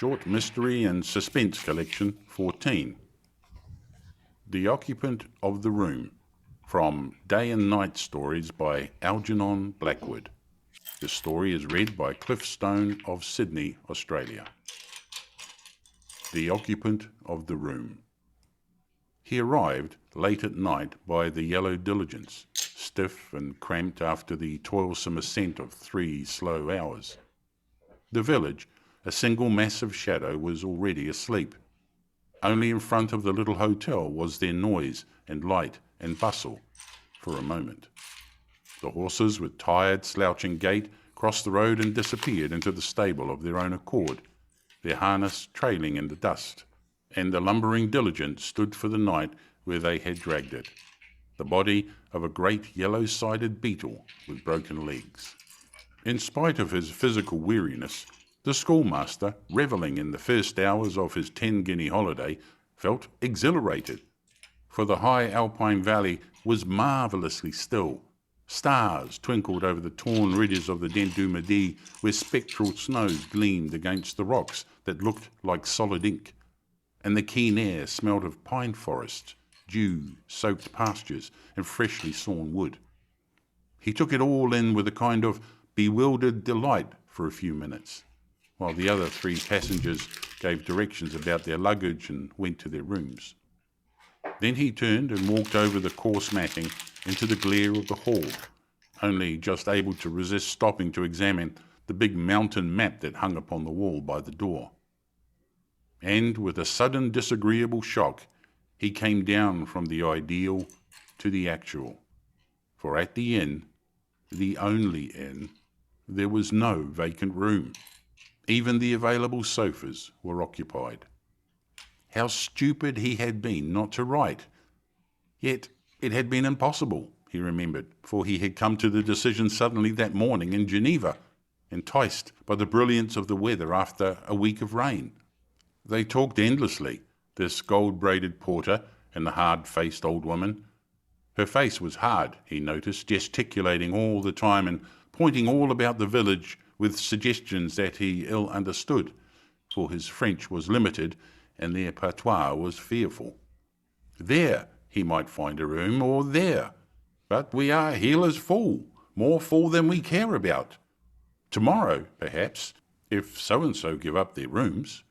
Short Mystery and Suspense Collection 14. The Occupant of the Room, from Day and Night Stories by Algernon Blackwood. The story is read by Cliff Stone of Sydney, Australia. The Occupant of the Room. He arrived late at night by the yellow diligence, stiff and cramped after the toilsome ascent of 3 slow hours. The village, a single mass of shadow, was already asleep. Only in front of the little hotel was there noise and light and bustle for a moment. The horses, with tired, slouching gait, crossed the road and disappeared into the stable of their own accord, their harness trailing in the dust, and the lumbering diligence stood for the night where they had dragged it, the body of a great yellow-sided beetle with broken legs. In spite of his physical weariness, the schoolmaster, revelling in the first hours of his 10-guinea holiday, felt exhilarated, for the high alpine valley was marvellously still. Stars twinkled over the torn ridges of the Dent du Midi, where spectral snows gleamed against the rocks that looked like solid ink, and the keen air smelled of pine forests, dew-soaked pastures, and freshly sawn wood. He took it all in with a kind of bewildered delight for a few minutes, while the other 3 passengers gave directions about their luggage and went to their rooms. Then he turned and walked over the coarse matting into the glare of the hall, only just able to resist stopping to examine the big mountain map that hung upon the wall by the door. And with a sudden disagreeable shock, he came down from the ideal to the actual. For at the inn, the only inn, there was no vacant room. Even the available sofas were occupied. How stupid he had been not to write. Yet it had been impossible, he remembered, for he had come to the decision suddenly that morning in Geneva, enticed by the brilliance of the weather after a week of rain. They talked endlessly, this gold-braided porter and the hard-faced old woman. Her face was hard, he noticed, gesticulating all the time and pointing all about the village with suggestions that he ill understood, for his French was limited and their patois was fearful. There he might find a room, or there, but we are heelers full, more full than we care about. Tomorrow, perhaps, if so-and-so give up their rooms.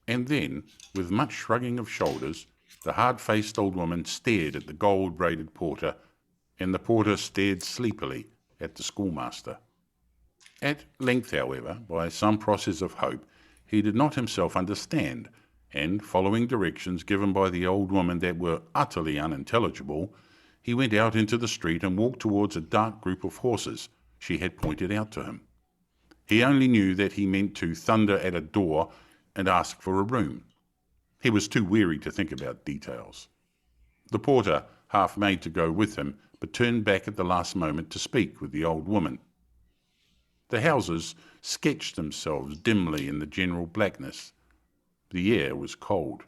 And then, with much shrugging of shoulders, the hard-faced old woman stared at the gold-braided porter, and the porter stared sleepily at the schoolmaster. At length, however, by some process of hope, he did not himself understand, and, following directions given by the old woman that were utterly unintelligible, he went out into the street and walked towards a dark group of horses she had pointed out to him. He only knew that he meant to thunder at a door and ask for a room. He was too weary to think about details. The porter half made to go with him, but turned back at the last moment to speak with the old woman. The houses sketched themselves dimly in the general blackness. The air was cold.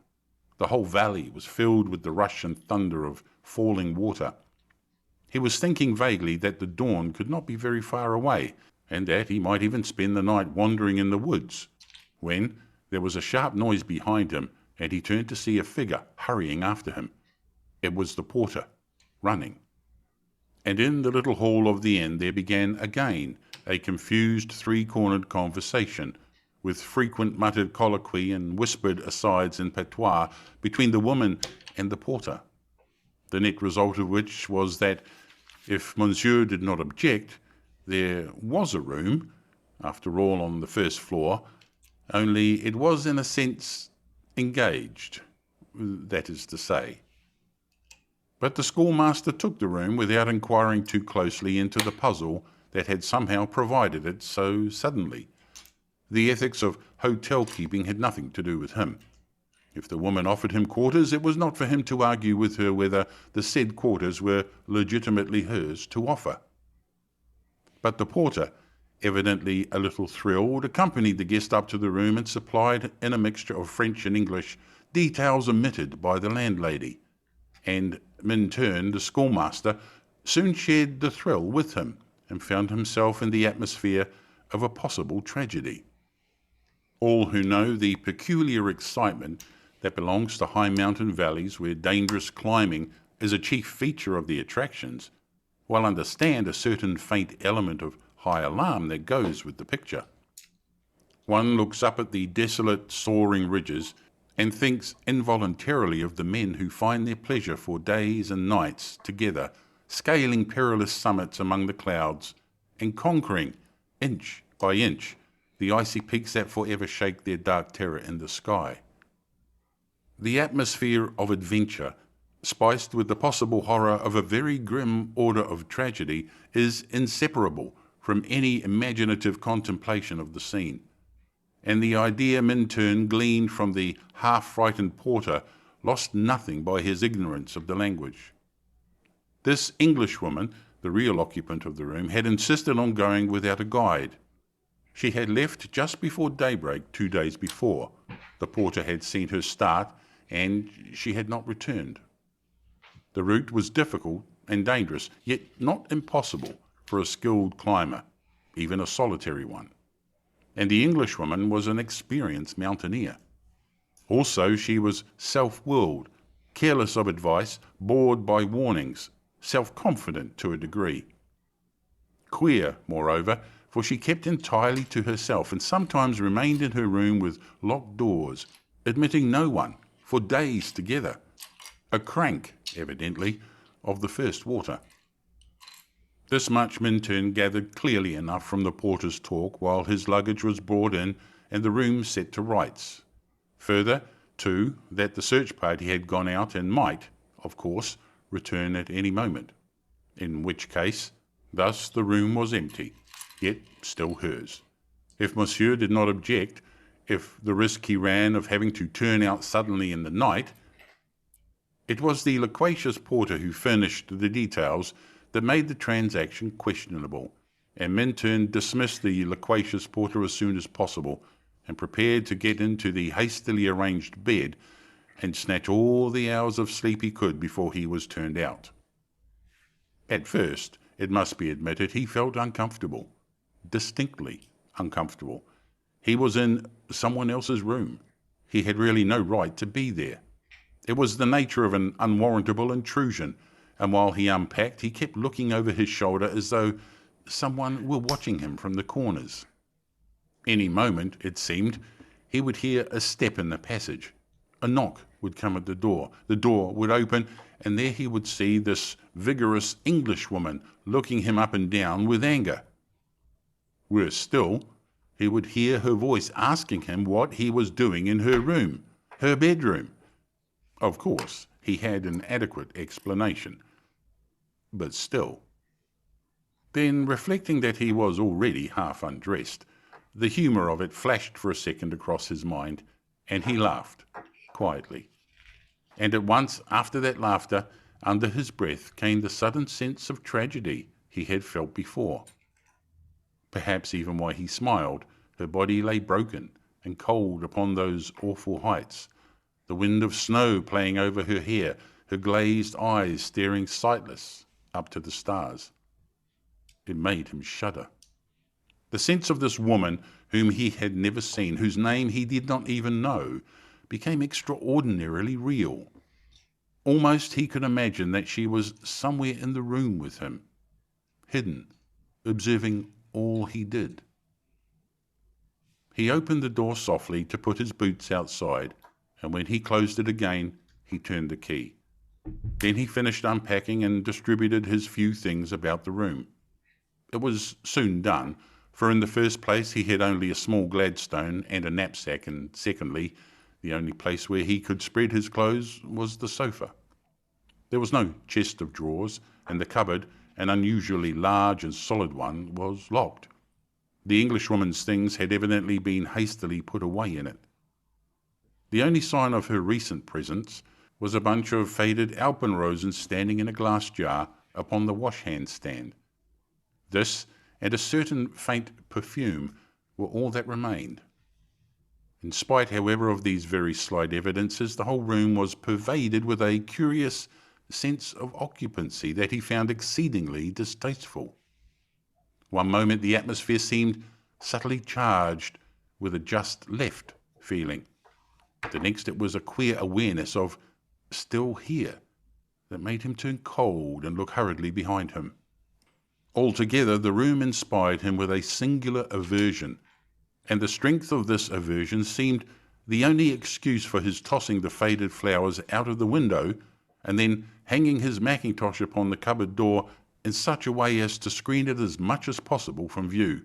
The whole valley was filled with the rush and thunder of falling water. He was thinking vaguely that the dawn could not be very far away, and that he might even spend the night wandering in the woods, when there was a sharp noise behind him, and he turned to see a figure hurrying after him. It was the porter, running. And in the little hall of the inn there began again a confused 3-cornered conversation, with frequent muttered colloquy and whispered asides in patois between the woman and the porter, the net result of which was that, if monsieur did not object, there was a room, after all, on the first floor, only it was in a sense engaged, that is to say. But the schoolmaster took the room without inquiring too closely into the puzzle that had somehow provided it so suddenly. The ethics of hotel-keeping had nothing to do with him. If the woman offered him quarters, it was not for him to argue with her whether the said quarters were legitimately hers to offer. But the porter, evidently a little thrilled, accompanied the guest up to the room and supplied, in a mixture of French and English, details omitted by the landlady. And, in turn, the schoolmaster soon shared the thrill with him, and found himself in the atmosphere of a possible tragedy. All who know the peculiar excitement that belongs to high mountain valleys where dangerous climbing is a chief feature of the attractions will understand a certain faint element of high alarm that goes with the picture. One looks up at the desolate, soaring ridges and thinks involuntarily of the men who find their pleasure for days and nights together, scaling perilous summits among the clouds and conquering, inch by inch, the icy peaks that forever shake their dark terror in the sky. The atmosphere of adventure, spiced with the possible horror of a very grim order of tragedy, is inseparable from any imaginative contemplation of the scene. And the idea Minturn gleaned from the half-frightened porter lost nothing by his ignorance of the language. This Englishwoman, the real occupant of the room, had insisted on going without a guide. She had left just before daybreak 2 days before. The porter had seen her start, and she had not returned. The route was difficult and dangerous, yet not impossible for a skilled climber, even a solitary one. And the Englishwoman was an experienced mountaineer. Also, she was self-willed, careless of advice, bored by warnings, self-confident to a degree. Queer, moreover, for she kept entirely to herself and sometimes remained in her room with locked doors, admitting no one, for days together. A crank, evidently, of the first water. This much Minturn gathered clearly enough from the porter's talk while his luggage was brought in and the room set to rights. Further, too, that the search party had gone out and might, of course, return at any moment. In which case, thus the room was empty, yet still hers. If Monsieur did not object, if the risk he ran of having to turn out suddenly in the night, it was the loquacious porter who furnished the details that made the transaction questionable, and Minturn dismissed the loquacious porter as soon as possible and prepared to get into the hastily arranged bed and snatch all the hours of sleep he could before he was turned out. At first, it must be admitted, he felt uncomfortable, distinctly uncomfortable. He was in someone else's room. He had really no right to be there. It was the nature of an unwarrantable intrusion, and while he unpacked, he kept looking over his shoulder as though someone were watching him from the corners. Any moment, it seemed, he would hear a step in the passage. A knock would come at the door would open, and there he would see this vigorous Englishwoman looking him up and down with anger. Worse still, he would hear her voice asking him what he was doing in her room, her bedroom. Of course, he had an adequate explanation. But still. Then, reflecting that he was already half undressed, the humour of it flashed for a second across his mind, and he laughed, quietly. And at once, after that laughter, under his breath came the sudden sense of tragedy he had felt before. Perhaps even why he smiled, her body lay broken and cold upon those awful heights, the wind of snow playing over her hair, her glazed eyes staring sightless up to the stars. It made him shudder. The sense of this woman whom he had never seen, whose name he did not even know, became extraordinarily real. Almost he could imagine that she was somewhere in the room with him, hidden, observing all he did. He opened the door softly to put his boots outside, and when he closed it again, he turned the key. Then he finished unpacking and distributed his few things about the room. It was soon done, for in the first place he had only a small Gladstone and a knapsack, and secondly, the only place where he could spread his clothes was the sofa. There was no chest of drawers, and the cupboard, an unusually large and solid one, was locked. The Englishwoman's things had evidently been hastily put away in it. The only sign of her recent presence was a bunch of faded alpenroses standing in a glass jar upon the wash-hand stand. This, and a certain faint perfume, were all that remained. In spite, however, of these very slight evidences, the whole room was pervaded with a curious sense of occupancy that he found exceedingly distasteful. One moment the atmosphere seemed subtly charged with a just left feeling. The next it was a queer awareness of still here that made him turn cold and look hurriedly behind him. Altogether, the room inspired him with a singular aversion, and the strength of this aversion seemed the only excuse for his tossing the faded flowers out of the window and then hanging his mackintosh upon the cupboard door in such a way as to screen it as much as possible from view.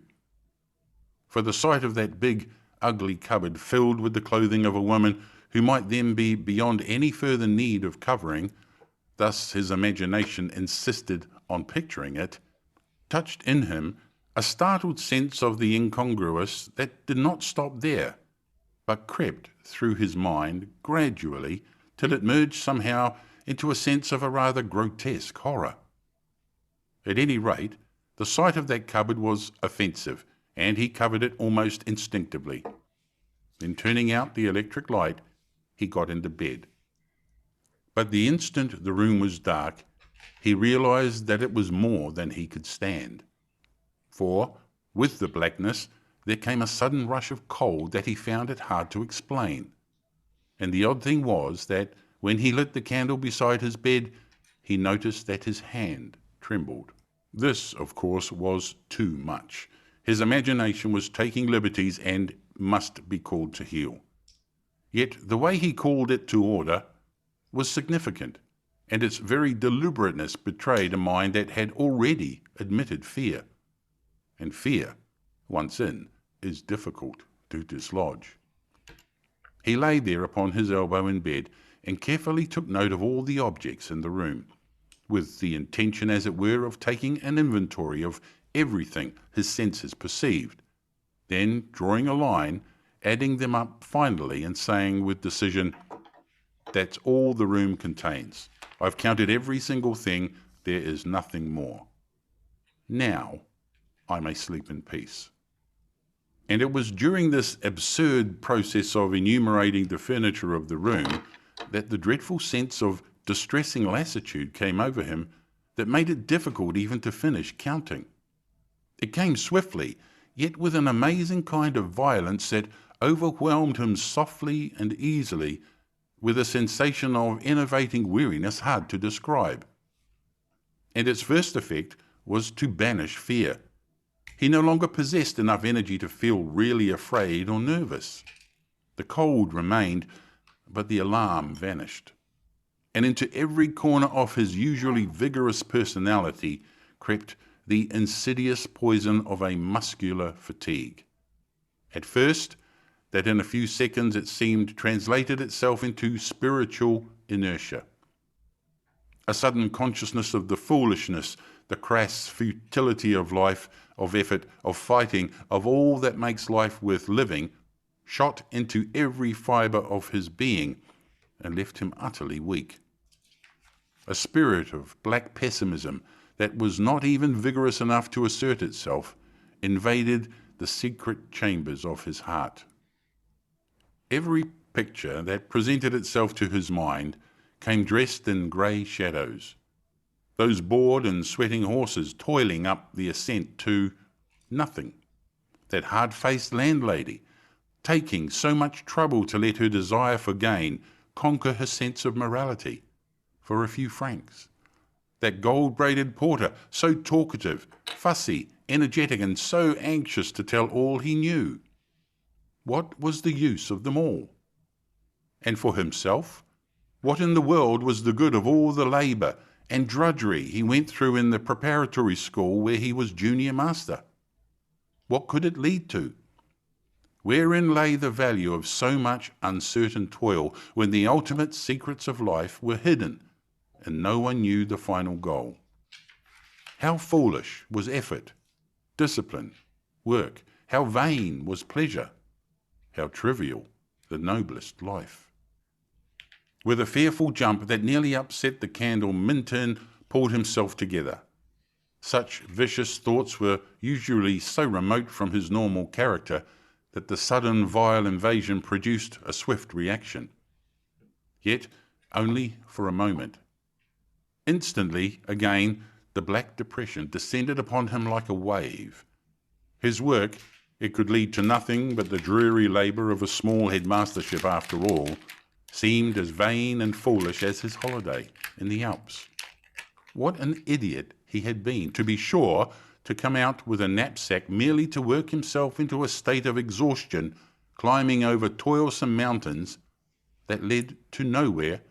For the sight of that big, ugly cupboard filled with the clothing of a woman who might then be beyond any further need of covering, thus his imagination insisted on picturing it, touched in him a startled sense of the incongruous that did not stop there, but crept through his mind gradually till it merged somehow into a sense of a rather grotesque horror. At any rate, the sight of that cupboard was offensive, and he covered it almost instinctively. Then turning out the electric light, he got into bed. But the instant the room was dark, he realized that it was more than he could stand. For, with the blackness, there came a sudden rush of cold that he found it hard to explain. And the odd thing was that, when he lit the candle beside his bed, he noticed that his hand trembled. This, of course, was too much. His imagination was taking liberties and must be called to heel. Yet the way he called it to order was significant, and its very deliberateness betrayed a mind that had already admitted fear. And fear, once in, is difficult to dislodge. He lay there upon his elbow in bed and carefully took note of all the objects in the room, with the intention, as it were, of taking an inventory of everything his senses perceived, then drawing a line, adding them up finally and saying with decision, "That's all the room contains. I've counted every single thing. There is nothing more. Now I may sleep in peace." And it was during this absurd process of enumerating the furniture of the room that the dreadful sense of distressing lassitude came over him that made it difficult even to finish counting. It came swiftly, yet with an amazing kind of violence that overwhelmed him softly and easily, with a sensation of enervating weariness hard to describe. And its first effect was to banish fear. He no longer possessed enough energy to feel really afraid or nervous. The cold remained, but the alarm vanished. And into every corner of his usually vigorous personality crept the insidious poison of a muscular fatigue. At first, that in a few seconds it seemed translated itself into spiritual inertia. A sudden consciousness of the foolishness, the crass futility of life, of effort, of fighting, of all that makes life worth living, shot into every fibre of his being and left him utterly weak. A spirit of black pessimism that was not even vigorous enough to assert itself invaded the secret chambers of his heart. Every picture that presented itself to his mind came dressed in grey shadows. Those bored and sweating horses toiling up the ascent to nothing. That hard-faced landlady, taking so much trouble to let her desire for gain conquer her sense of morality for a few francs. That gold-braided porter, so talkative, fussy, energetic, and so anxious to tell all he knew. What was the use of them all? And for himself, what in the world was the good of all the labour and drudgery he went through in the preparatory school where he was junior master? What could it lead to? Wherein lay the value of so much uncertain toil when the ultimate secrets of life were hidden and no one knew the final goal? How foolish was effort, discipline, work? How vain was pleasure? How trivial the noblest life? With a fearful jump that nearly upset the candle, Minturn pulled himself together. Such vicious thoughts were usually so remote from his normal character that the sudden vile invasion produced a swift reaction. Yet only for a moment. Instantly, again, the black depression descended upon him like a wave. His work, It could lead to nothing but the dreary labour of a small headmastership after all, seemed as vain and foolish as his holiday in the Alps. What an idiot he had been, to be sure, to come out with a knapsack merely to work himself into a state of exhaustion, climbing over toilsome mountains that led to nowhere,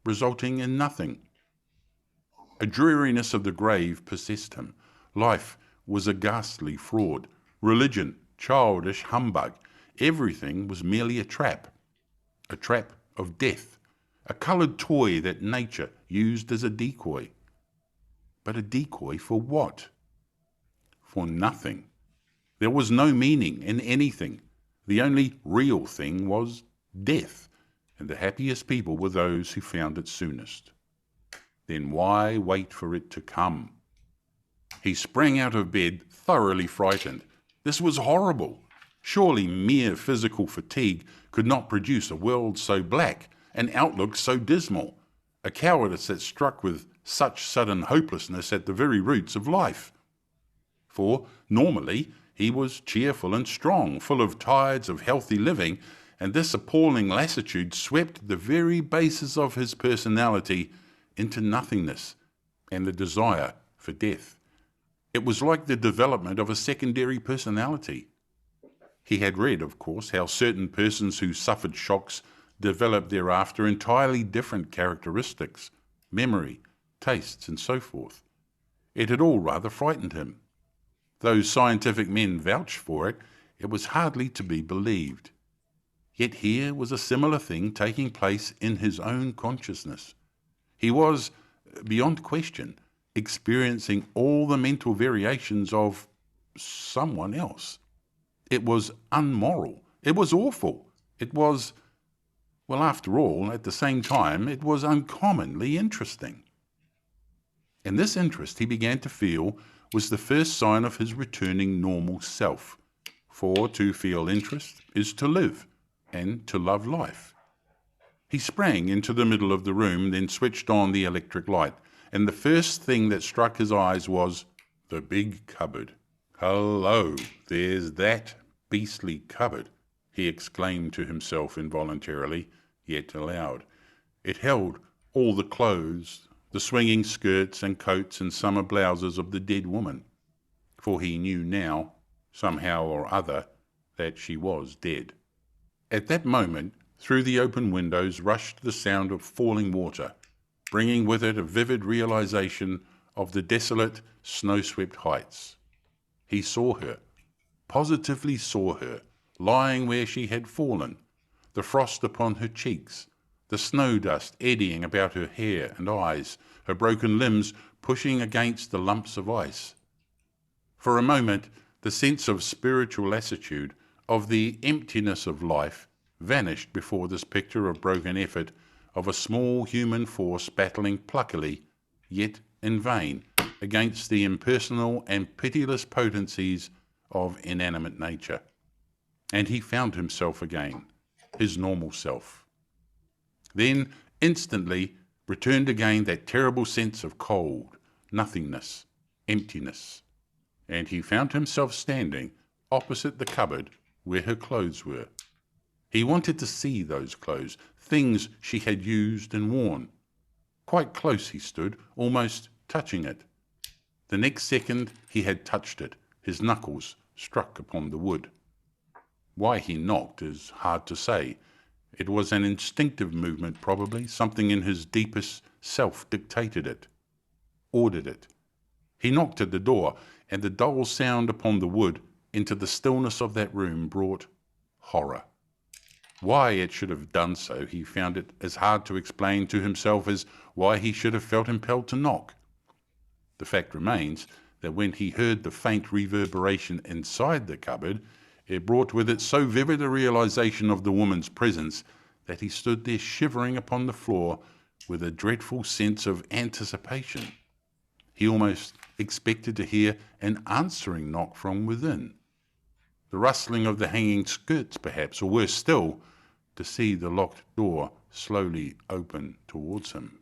resulting in nothing. A dreariness of the grave possessed him. Life was a ghastly fraud. Religion, childish humbug. Everything was merely a trap of death, a coloured toy that nature used as a decoy. But a decoy for what? For nothing. There was no meaning in anything. The only real thing was death, and the happiest people were those who found it soonest. Then why wait for it to come? He sprang out of bed, thoroughly frightened. This was horrible. Surely mere physical fatigue could not produce a world so black, an outlook so dismal, a cowardice that struck with such sudden hopelessness at the very roots of life. For normally he was cheerful and strong, full of tides of healthy living, and this appalling lassitude swept the very basis of his personality into nothingness and the desire for death. It was like the development of a secondary personality. He had read, of course, how certain persons who suffered shocks developed thereafter entirely different characteristics, memory, tastes, and so forth. It had all rather frightened him. Though scientific men vouched for it, it was hardly to be believed. Yet here was a similar thing taking place in his own consciousness. He was, beyond question, experiencing all the mental variations of someone else. It was unmoral. It was awful. It was, well, after all, at the same time, it was uncommonly interesting. And this interest he began to feel was the first sign of his returning normal self. For to feel interest is to live and to love life. He sprang into the middle of the room, then switched on the electric light, and the first thing that struck his eyes was the big cupboard. "Hello, there's that beastly cupboard," he exclaimed to himself involuntarily, yet aloud. It held all the clothes, the swinging skirts and coats and summer blouses of the dead woman, for he knew now, somehow or other, that she was dead. At that moment, through the open windows rushed the sound of falling water, bringing with it a vivid realization of the desolate, snow-swept heights. He saw her, positively saw her, lying where she had fallen, the frost upon her cheeks, the snow dust eddying about her hair and eyes, her broken limbs pushing against the lumps of ice. For a moment, the sense of spiritual lassitude, of the emptiness of life, vanished before this picture of broken effort, of a small human force battling pluckily, yet in vain, against the impersonal and pitiless potencies of inanimate nature. And he found himself again, his normal self. Then, instantly, returned again that terrible sense of cold, nothingness, emptiness, and he found himself standing opposite the cupboard where her clothes were. He wanted to see those clothes, things she had used and worn. Quite close he stood, almost touching it. The next second he had touched it, his knuckles struck upon the wood. Why he knocked is hard to say. It was an instinctive movement probably, something in his deepest self dictated it, ordered it. He knocked at the door, and the dull sound upon the wood into the stillness of that room brought horror. Why it should have done so he found it as hard to explain to himself as why he should have felt impelled to knock. The fact remains that when he heard the faint reverberation inside the cupboard, it brought with it so vivid a realization of the woman's presence that he stood there shivering upon the floor with a dreadful sense of anticipation. He almost expected to hear an answering knock from within. The rustling of the hanging skirts, perhaps, or worse still, to see the locked door slowly open towards him.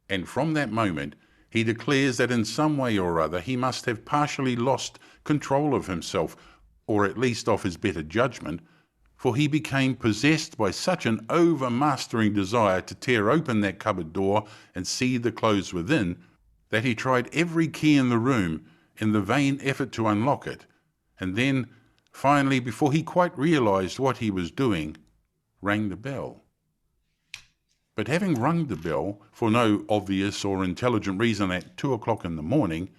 And from that moment, he declares that in some way or other he must have partially lost control of himself, or at least of his better judgment, for he became possessed by such an overmastering desire to tear open that cupboard door and see the clothes within, that he tried every key in the room in the vain effort to unlock it, and then, finally, before he quite realized what he was doing, rang the bell. But having rung the bell for no obvious or intelligent reason at 2 o'clock in the morning,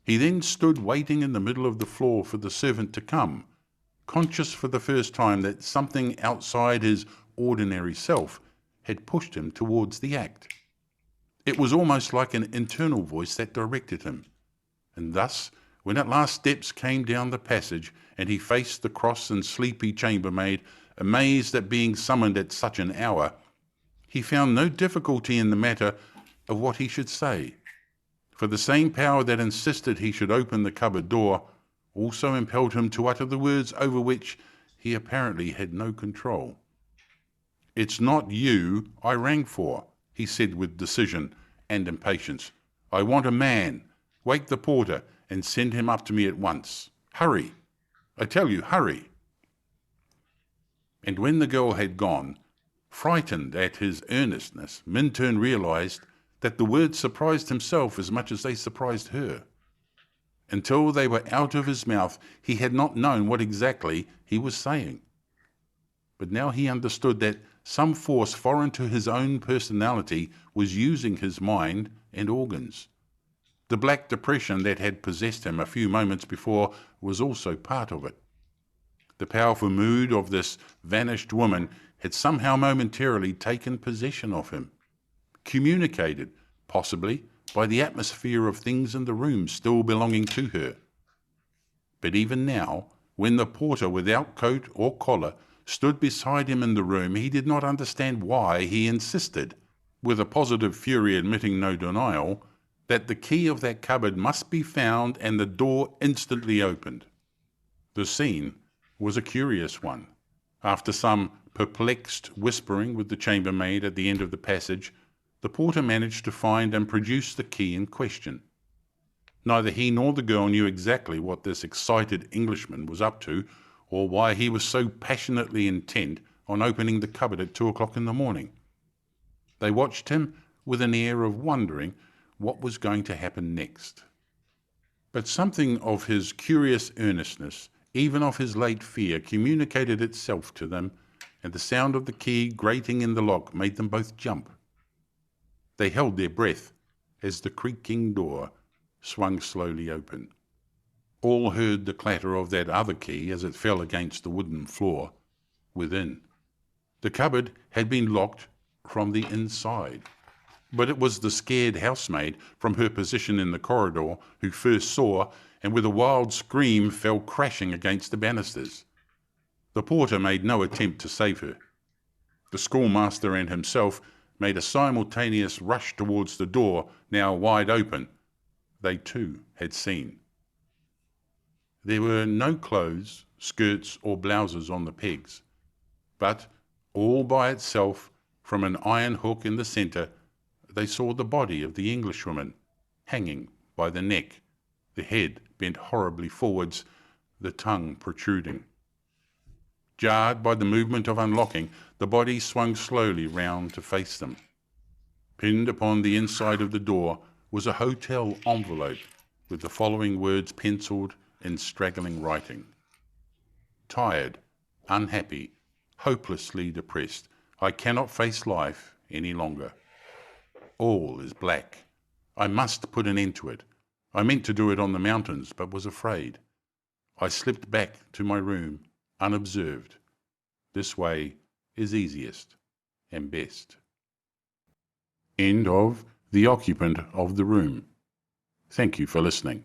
he then stood waiting in the middle of the floor for the servant to come, conscious for the first time that something outside his ordinary self had pushed him towards the act. It was almost like an internal voice that directed him, and thus, when at last steps came down the passage and he faced the cross and sleepy chambermaid, amazed at being summoned at such an hour, he found no difficulty in the matter of what he should say, for the same power that insisted he should open the cupboard door also impelled him to utter the words over which he apparently had no control. "It's not you I rang for," he said with decision and impatience. "I want a man. Wake the porter and send him up to me at once. Hurry! I tell you, hurry!" And when the girl had gone, frightened at his earnestness, Minturn realized that the words surprised himself as much as they surprised her. Until they were out of his mouth, he had not known what exactly he was saying. But now he understood that some force foreign to his own personality was using his mind and organs. The black depression that had possessed him a few moments before was also part of it. The powerful mood of this vanished woman had somehow momentarily taken possession of him, communicated, possibly, by the atmosphere of things in the room still belonging to her. But even now, when the porter without coat or collar stood beside him in the room, he did not understand why he insisted, with a positive fury admitting no denial, that the key of that cupboard must be found and the door instantly opened. The scene was a curious one. After some perplexed whispering with the chambermaid at the end of the passage, the porter managed to find and produce the key in question. Neither he nor the girl knew exactly what this excited Englishman was up to, or why he was so passionately intent on opening the cupboard at 2 o'clock in the morning. They watched him with an air of wondering what was going to happen next. But something of his curious earnestness, even of his late fear, communicated itself to them, and the sound of the key grating in the lock made them both jump. They held their breath as the creaking door swung slowly open. All heard the clatter of that other key as it fell against the wooden floor within. The cupboard had been locked from the inside, but it was the scared housemaid from her position in the corridor who first saw, and with a wild scream fell crashing against the banisters. The porter made no attempt to save her. The schoolmaster and himself made a simultaneous rush towards the door, now wide open. They too had seen. There were no clothes, skirts or blouses on the pegs, but all by itself, from an iron hook in the centre, they saw the body of the Englishwoman, hanging by the neck, the head bent horribly forwards, the tongue protruding. Jarred by the movement of unlocking, the body swung slowly round to face them. Pinned upon the inside of the door was a hotel envelope with the following words penciled in straggling writing: "Tired, unhappy, hopelessly depressed. I cannot face life any longer. All is black. I must put an end to it. I meant to do it on the mountains, but was afraid. I slipped back to my room, unobserved. This way is easiest and best." End of The Occupant of the Room. Thank you for listening.